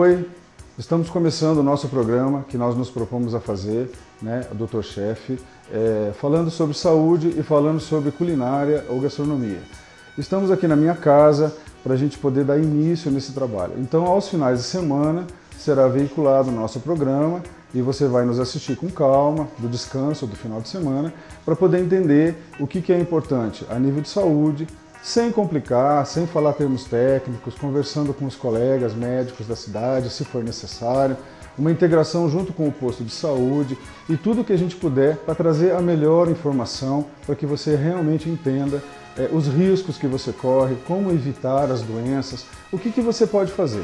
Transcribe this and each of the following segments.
Oi, estamos começando o nosso programa que nós nos propomos a fazer, né, o Dr. Chef, falando sobre saúde e falando sobre culinária ou gastronomia. Estamos aqui na minha casa para a gente poder dar início nesse trabalho. Então, aos finais de semana, será veiculado o nosso programa e você vai nos assistir com calma, do descanso do final de semana, para poder entender o que é importante a nível de saúde, sem complicar, sem falar termos técnicos, conversando com os colegas médicos da cidade, se for necessário, uma integração junto com o posto de saúde e tudo que a gente puder para trazer a melhor informação para que você realmente entenda os riscos que você corre, como evitar as doenças, o que você pode fazer.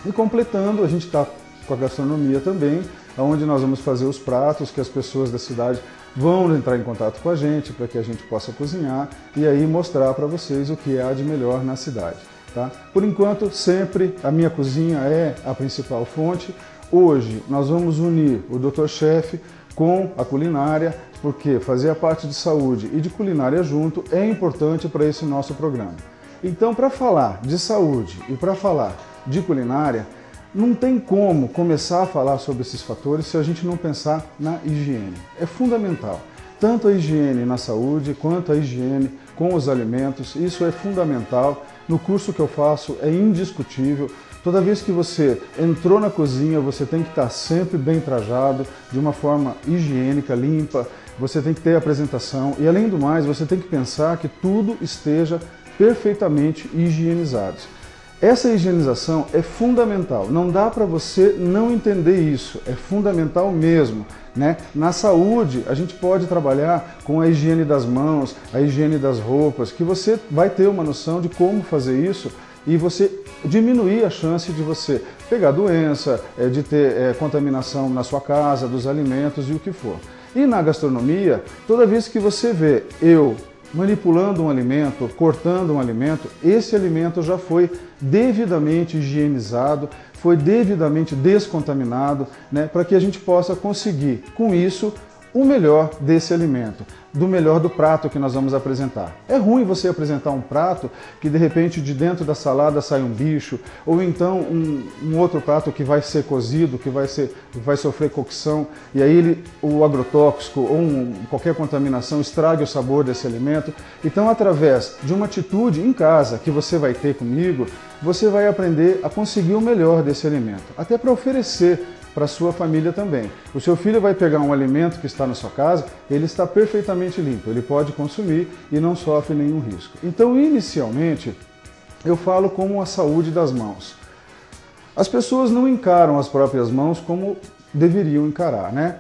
E completando, a gente está com a gastronomia também, onde nós vamos fazer os pratos que as pessoas da cidade vão entrar em contato com a gente para que a gente possa cozinhar e aí mostrar para vocês o que há de melhor na cidade. Tá? Por enquanto, sempre a minha cozinha é a principal fonte. Hoje nós vamos unir o Dr. Chef com a culinária, porque fazer a parte de saúde e de culinária junto é importante para esse nosso programa. Então, para falar de saúde e para falar de culinária, não tem como começar a falar sobre esses fatores se a gente não pensar na higiene. É fundamental. Tanto a higiene na saúde quanto a higiene com os alimentos, isso é fundamental. No curso que eu faço é indiscutível. Toda vez que você entrou na cozinha, você tem que estar sempre bem trajado, de uma forma higiênica, limpa. Você tem que ter apresentação e, além do mais, você tem que pensar que tudo esteja perfeitamente higienizado. Essa higienização é fundamental, não dá para você não entender isso, é fundamental mesmo. Né? Na saúde, a gente pode trabalhar com a higiene das mãos, a higiene das roupas, que você vai ter uma noção de como fazer isso e você diminuir a chance de você pegar doença, de ter contaminação na sua casa, dos alimentos e o que for. E na gastronomia, toda vez que você vê eu manipulando um alimento, cortando um alimento, esse alimento já foi devidamente higienizado, foi devidamente descontaminado, né, para que a gente possa conseguir, com isso, o melhor desse alimento, do melhor do prato que nós vamos apresentar. É ruim você apresentar um prato que de repente de dentro da salada sai um bicho, ou então um outro prato que vai ser cozido, que vai sofrer cocção, e aí o agrotóxico ou qualquer contaminação estrague o sabor desse alimento. Então, através de uma atitude em casa que você vai ter comigo, você vai aprender a conseguir o melhor desse alimento, até para oferecer para a sua família também. O seu filho vai pegar um alimento que está na sua casa, ele está perfeitamente limpo, ele pode consumir e não sofre nenhum risco. Então, inicialmente, eu falo como a saúde das mãos. As pessoas não encaram as próprias mãos como deveriam encarar, né?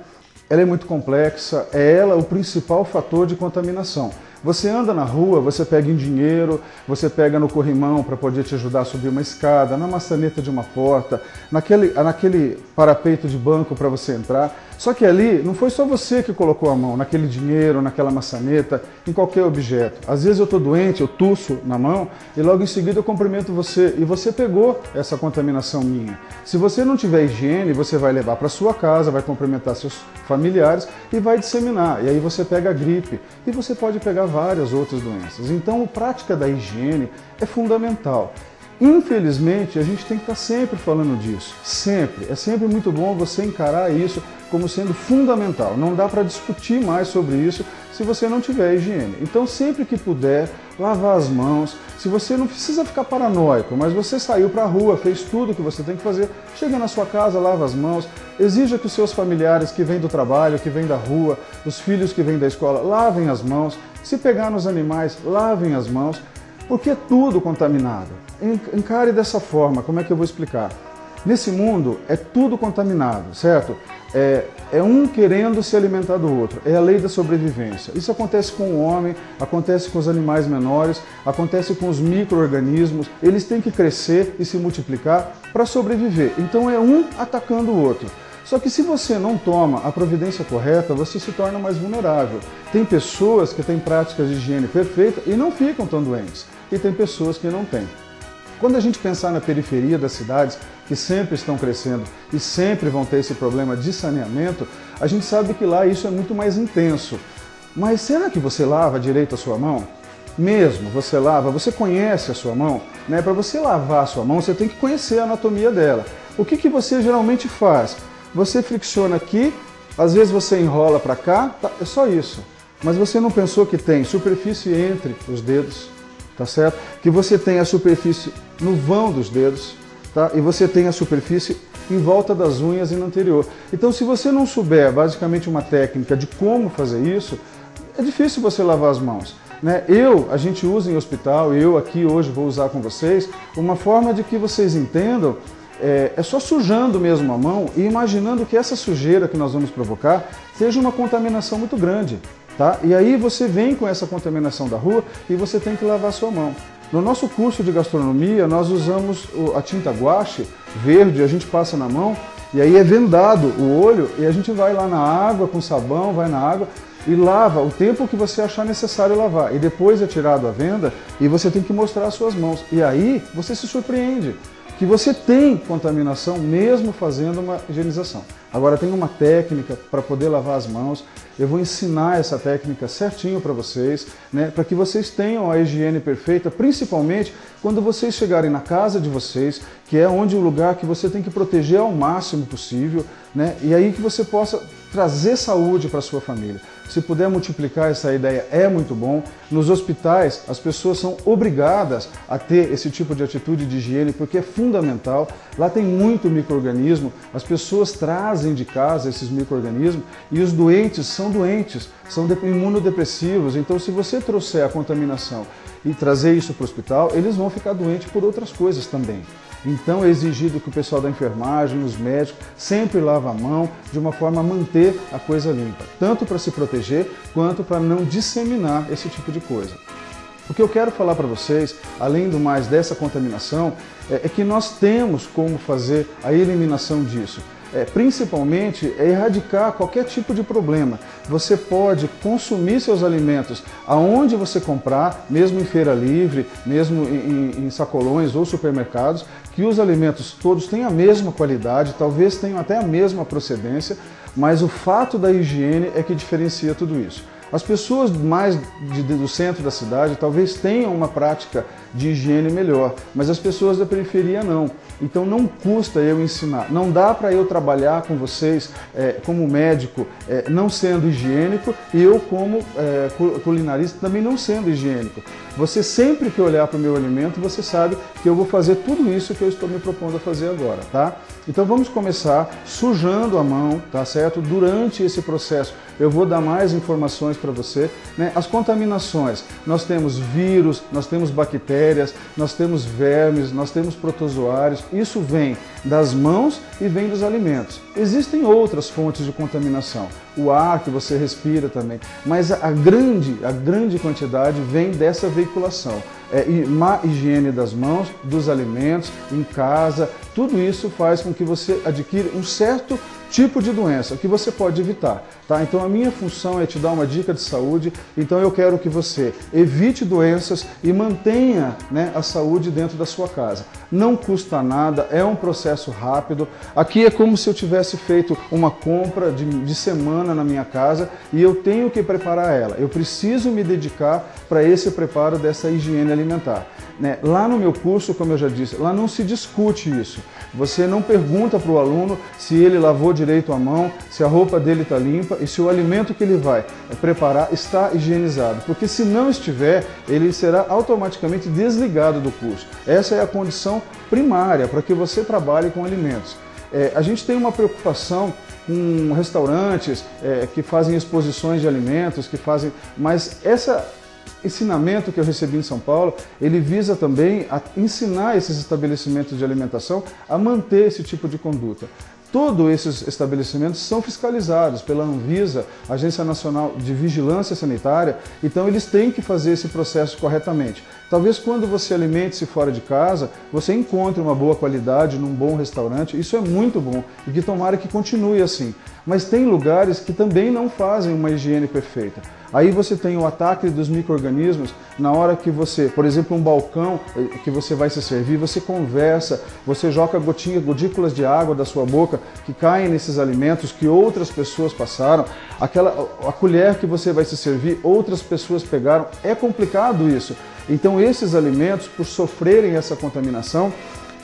Ela é muito complexa, é ela o principal fator de contaminação. Você anda na rua, você pega em dinheiro, você pega no corrimão para poder te ajudar a subir uma escada, na maçaneta de uma porta, naquele parapeito de banco para você entrar. Só que ali não foi só você que colocou a mão naquele dinheiro, naquela maçaneta, em qualquer objeto. Às vezes eu estou doente, eu tuço na mão e logo em seguida eu cumprimento você e você pegou essa contaminação minha. Se você não tiver higiene, você vai levar para sua casa, vai cumprimentar seus familiares e vai disseminar. E aí você pega a gripe e você pode pegar várias outras doenças. Então, a prática da higiene é fundamental. Infelizmente, a gente tem que estar sempre falando disso, sempre. É sempre muito bom você encarar isso como sendo fundamental. Não dá para discutir mais sobre isso se você não tiver higiene. Então, sempre que puder, lavar as mãos. Se você não precisa ficar paranoico, mas você saiu para a rua, fez tudo o que você tem que fazer, chega na sua casa, lava as mãos, exija que os seus familiares que vêm do trabalho, que vêm da rua, os filhos que vêm da escola, lavem as mãos. Se pegar nos animais, lavem as mãos, porque é tudo contaminado. Encare dessa forma, como é que eu vou explicar? Nesse mundo é tudo contaminado, certo? É um querendo se alimentar do outro, é a lei da sobrevivência. Isso acontece com o homem, acontece com os animais menores, acontece com os micro-organismos, eles têm que crescer e se multiplicar para sobreviver. Então é um atacando o outro. Só que se você não toma a providência correta, você se torna mais vulnerável. Tem pessoas que têm práticas de higiene perfeita e não ficam tão doentes, e tem pessoas que não têm. Quando a gente pensar na periferia das cidades, que sempre estão crescendo e sempre vão ter esse problema de saneamento, a gente sabe que lá isso é muito mais intenso. Mas será que você lava direito a sua mão? mesmo você lava, você conhece a sua mão, né? Para você lavar a sua mão, você tem que conhecer a anatomia dela. O que você geralmente faz? Você fricciona aqui, às vezes você enrola para cá, tá? É só isso. Mas você não pensou que tem superfície entre os dedos, tá certo? Que você tem a superfície no vão dos dedos, tá? E você tem a superfície em volta das unhas e no anterior. Então, se você não souber basicamente uma técnica de como fazer isso, é difícil você lavar as mãos, né? A gente usa em hospital, eu aqui hoje vou usar com vocês, uma forma de que vocês entendam, é só sujando mesmo a mão e imaginando que essa sujeira que nós vamos provocar seja uma contaminação muito grande, tá? E aí você vem com essa contaminação da rua e você tem que lavar a sua mão. No nosso curso de gastronomia, nós usamos a tinta guache verde, a gente passa na mão e aí é vendado o olho e a gente vai lá na água com sabão, vai na água e lava o tempo que você achar necessário lavar. E depois é tirado a venda e você tem que mostrar as suas mãos. E aí você se surpreende que você tem contaminação mesmo fazendo uma higienização. Agora tem uma técnica para poder lavar as mãos, eu vou ensinar essa técnica certinho para vocês, né, para que vocês tenham a higiene perfeita, principalmente quando vocês chegarem na casa de vocês, que é onde o lugar que você tem que proteger ao máximo possível, né, e aí que você possa trazer saúde para a sua família. Se puder multiplicar essa ideia é muito bom. Nos hospitais as pessoas são obrigadas a ter esse tipo de atitude de higiene porque é fundamental. Lá tem muito micro-organismo, as pessoas trazem de casa esses micro-organismos e os doentes, são imunodepressivos. Então se você trouxer a contaminação e trazer isso para o hospital, eles vão ficar doentes por outras coisas também. Então é exigido que o pessoal da enfermagem, os médicos, sempre lave a mão de uma forma a manter a coisa limpa, tanto para se proteger quanto para não disseminar esse tipo de coisa. O que eu quero falar para vocês, além do mais dessa contaminação, é que nós temos como fazer a eliminação disso. Principalmente erradicar qualquer tipo de problema. Você pode consumir seus alimentos aonde você comprar, mesmo em feira livre, mesmo em sacolões ou supermercados, que os alimentos todos têm a mesma qualidade, talvez tenham até a mesma procedência, mas o fato da higiene é que diferencia tudo isso. As pessoas mais do centro da cidade talvez tenham uma prática de higiene melhor, mas as pessoas da periferia não. Então não custa eu ensinar, não dá para eu trabalhar com vocês como médico não sendo higiênico e eu como culinarista também não sendo higiênico. Você sempre que olhar para o meu alimento, você sabe que eu vou fazer tudo isso que eu estou me propondo a fazer agora, tá? Então vamos começar sujando a mão, tá certo? Durante esse processo eu vou dar mais informações para você, né? As contaminações, nós temos vírus, nós temos bactérias, nós temos vermes, nós temos protozoários, isso vem das mãos e vem dos alimentos. Existem outras fontes de contaminação, o ar que você respira também, mas a grande quantidade vem dessa veiculação. Má higiene das mãos, dos alimentos, em casa, tudo isso faz com que você adquira um certo tipo de doença que você pode evitar, tá? Então a minha função é te dar uma dica de saúde, então eu quero que você evite doenças e mantenha, né, a saúde dentro da sua casa. Não custa nada, é um processo rápido. Aqui é como se eu tivesse feito uma compra de semana na minha casa e eu tenho que preparar ela. Eu preciso me dedicar para esse preparo dessa higiene alimentar, né? Lá no meu curso, como eu já disse, lá não se discute isso. Você não pergunta para o aluno se ele lavou direito a mão, se a roupa dele está limpa e se o alimento que ele vai preparar está higienizado. Porque se não estiver, ele será automaticamente desligado do curso. Essa é a condição primária para que você trabalhe com alimentos. A gente tem uma preocupação com restaurantes que fazem exposições de alimentos, mas esse ensinamento que eu recebi em São Paulo, ele visa também a ensinar esses estabelecimentos de alimentação a manter esse tipo de conduta. Todos esses estabelecimentos são fiscalizados pela Anvisa, Agência Nacional de Vigilância Sanitária, então eles têm que fazer esse processo corretamente. Talvez quando você alimente-se fora de casa, você encontre uma boa qualidade num bom restaurante, isso é muito bom e que tomara que continue assim. Mas tem lugares que também não fazem uma higiene perfeita. Aí você tem o ataque dos micro-organismos na hora que você, por exemplo, um balcão que você vai se servir, você conversa, você joga gotículas de água da sua boca que caem nesses alimentos que outras pessoas passaram, a colher que você vai se servir, outras pessoas pegaram, é complicado isso. Então esses alimentos, por sofrerem essa contaminação,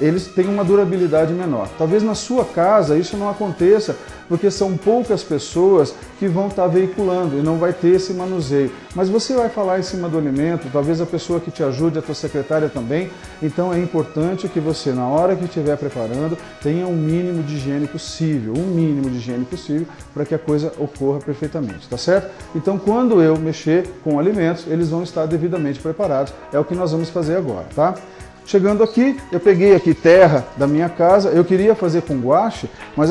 eles têm uma durabilidade menor. Talvez na sua casa isso não aconteça, porque são poucas pessoas que vão estar veiculando e não vai ter esse manuseio. Mas você vai falar em cima do alimento, talvez a pessoa que te ajude, a tua secretária também. Então é importante que você, na hora que estiver preparando, tenha um mínimo de higiene possível, para que a coisa ocorra perfeitamente, tá certo? Então quando eu mexer com alimentos, eles vão estar devidamente preparados. É o que nós vamos fazer agora, tá? Chegando aqui, eu peguei aqui terra da minha casa, eu queria fazer com guache, mas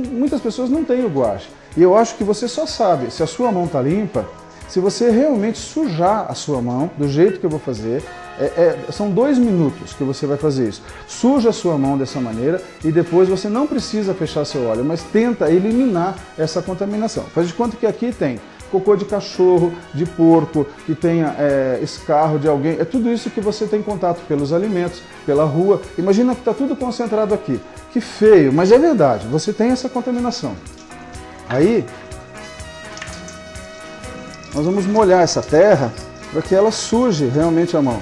muitas pessoas não têm o guache. E eu acho que você só sabe se a sua mão está limpa, se você realmente sujar a sua mão, do jeito que eu vou fazer. São 2 minutos que você vai fazer isso. Suja a sua mão dessa maneira e depois você não precisa fechar seu óleo, mas tenta eliminar essa contaminação. Faz de conta que aqui tem cocô de cachorro, de porco, que tenha escarro de alguém. É tudo isso que você tem contato pelos alimentos, pela rua. Imagina que está tudo concentrado aqui. Que feio, mas é verdade, você tem essa contaminação. Aí, nós vamos molhar essa terra para que ela suje realmente a mão.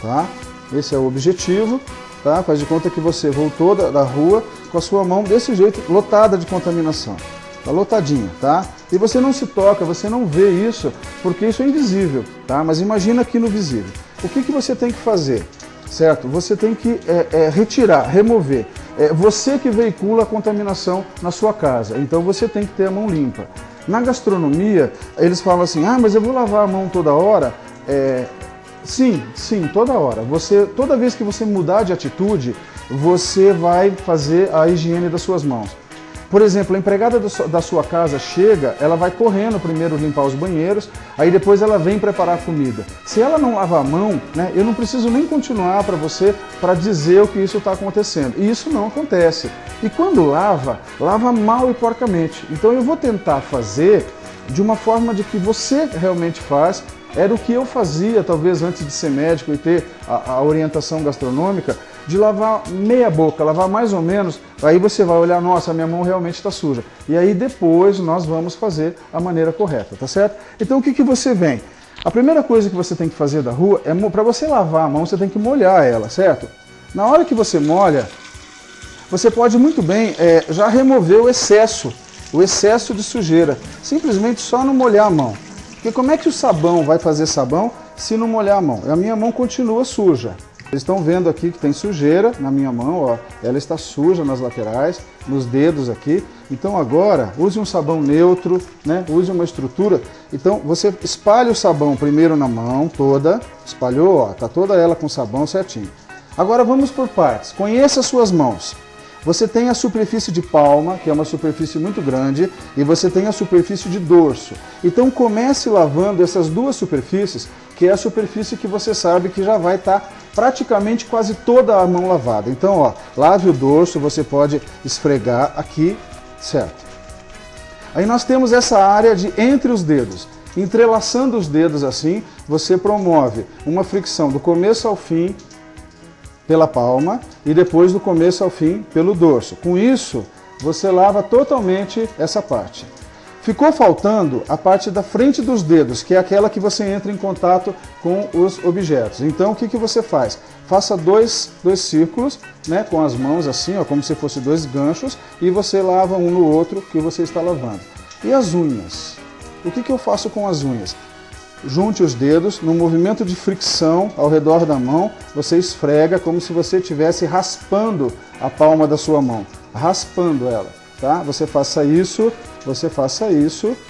Tá? Esse é o objetivo. Tá? Faz de conta que você voltou da rua com a sua mão desse jeito, lotada de contaminação. Tá lotadinho, tá? E você não se toca, você não vê isso, porque isso é invisível, tá? Mas imagina aqui no visível. O que você tem que fazer, certo? Você tem que retirar, remover. É você que veicula a contaminação na sua casa, então você tem que ter a mão limpa. Na gastronomia, eles falam assim, mas eu vou lavar a mão toda hora. Sim, toda hora. Toda vez que você mudar de atitude, você vai fazer a higiene das suas mãos. Por exemplo, a empregada da sua casa chega, ela vai correndo primeiro limpar os banheiros, aí depois ela vem preparar a comida. Se ela não lavar a mão, né, eu não preciso nem continuar para você para dizer o que isso está acontecendo. E isso não acontece. E quando lava mal e porcamente. Então eu vou tentar fazer de uma forma de que você realmente faz. Era o que eu fazia, talvez antes de ser médico e ter a orientação gastronômica, de lavar meia boca, lavar mais ou menos, aí você vai olhar, nossa, minha mão realmente está suja. E aí depois nós vamos fazer a maneira correta, tá certo? Então o que você vem? A primeira coisa que você tem que fazer da rua é, para você lavar a mão, você tem que molhar ela, certo? Na hora que você molha, você pode muito bem já remover o excesso de sujeira, simplesmente só não molhar a mão. Porque como é que o sabão vai fazer sabão se não molhar a mão? A minha mão continua suja. Vocês estão vendo aqui que tem sujeira na minha mão, ó. Ela está suja nas laterais, nos dedos aqui. Então agora, use um sabão neutro, né? Use uma estrutura. Então você espalha o sabão primeiro na mão toda, espalhou, ó, tá toda ela com sabão certinho. Agora vamos por partes. Conheça as suas mãos. Você tem a superfície de palma, que é uma superfície muito grande, e você tem a superfície de dorso. Então comece lavando essas duas superfícies, que é a superfície que você sabe que já vai estar praticamente quase toda a mão lavada. Então, ó, lave o dorso, você pode esfregar aqui, certo? Aí nós temos essa área de entre os dedos. Entrelaçando os dedos assim, você promove uma fricção do começo ao fim, pela palma e depois do começo ao fim pelo dorso. Com isso, você lava totalmente essa parte. Ficou faltando a parte da frente dos dedos, que é aquela que você entra em contato com os objetos. Então, o que você faz? Faça dois círculos, né, com as mãos assim, ó, como se fossem 2 ganchos, e você lava um no outro que você está lavando. E as unhas? O que eu faço com as unhas? Junte os dedos, no movimento de fricção ao redor da mão, você esfrega como se você estivesse raspando a palma da sua mão, raspando ela, tá? Você faça isso,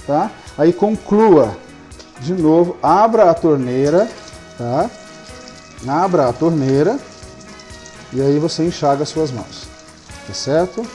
tá? Aí conclua, de novo, abra a torneira, tá? Abra a torneira e aí você enxaga as suas mãos, tá certo?